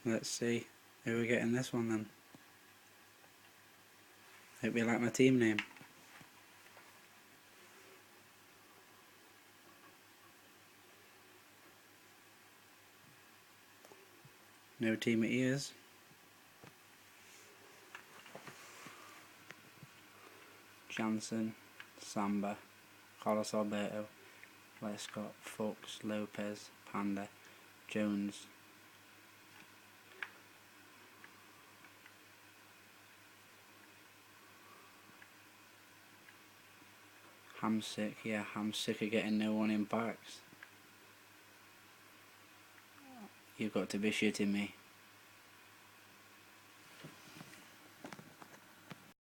Let's see who we get in this one then. Hope you like my team name. No team it is. Jansen, Samba, Carlos Alberto, Lescott, Fuchs, Lopez, Panda, Jones, Hamsik. Yeah, I'm sick of getting no one in packs. You've got to be shitting me.